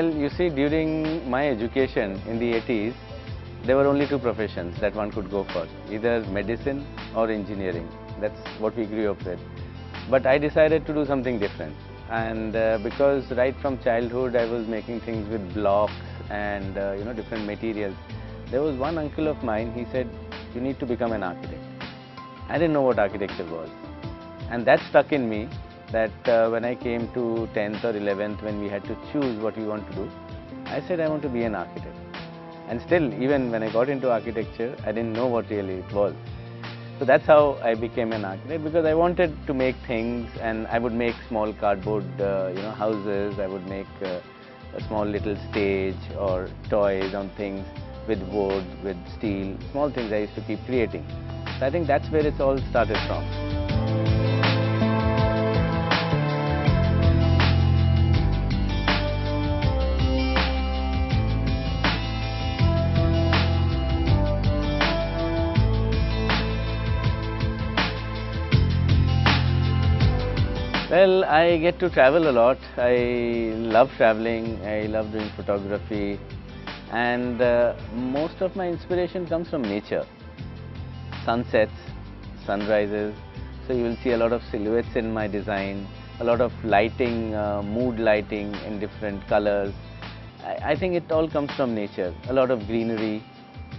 Well, you see, during my education in the 80s, there were only two professions that one could go for, either medicine or engineering. That's what we grew up with. But I decided to do something different. And because right from childhood I was making things with blocks and different materials, there was one uncle of mine, he said, you need to become an architect. I didn't know what architecture was. And that stuck in me, that when I came to 10th or 11th, when we had to choose what we want to do, I said I want to be an architect. And still, even when I got into architecture, I didn't know what really it was. So that's how I became an architect, because I wanted to make things, and I would make small cardboard houses. I would make a small little stage or toys on things with wood, with steel, small things I used to keep creating. So I think that's where it's all started from. Well, I get to travel a lot. I love traveling, I love doing photography, and most of my inspiration comes from nature. Sunsets, sunrises, so you will see a lot of silhouettes in my design, a lot of lighting, mood lighting in different colors. I think it all comes from nature, a lot of greenery,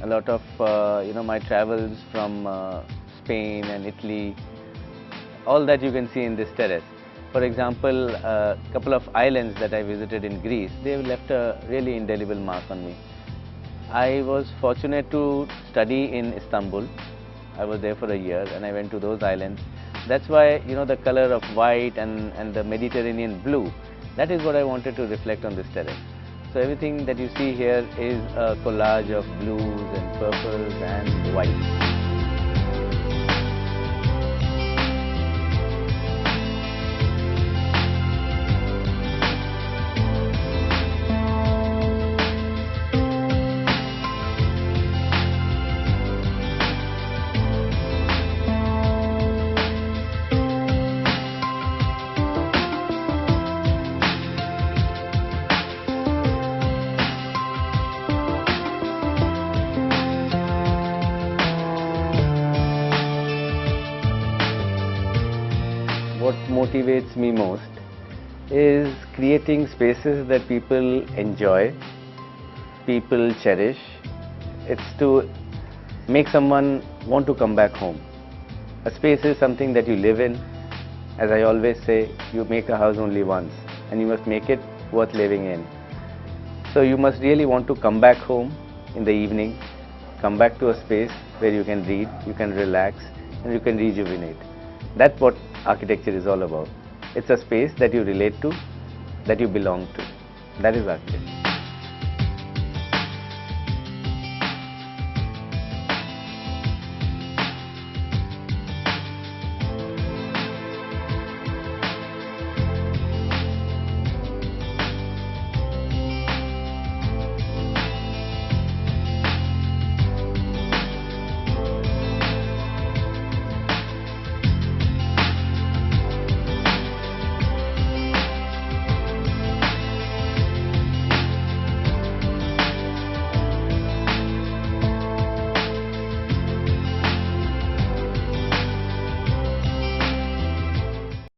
a lot of my travels from Spain and Italy, all that you can see in this terrace. For example, a couple of islands that I visited in Greece, they have left a really indelible mark on me. I was fortunate to study in Istanbul. I was there for a year and I went to those islands. That's why, the color of white and the Mediterranean blue, that is what I wanted to reflect on this terrace. So everything that you see here is a collage of blues and purples and whites. What motivates me most is creating spaces that people enjoy, people cherish. It's to make someone want to come back home. A space is something that you live in. As I always say, you make a house only once and you must make it worth living in. So you must really want to come back home in the evening, come back to a space where you can read, you can relax and you can rejuvenate. That's what architecture is all about. It's a space that you relate to, that you belong to. That is architecture.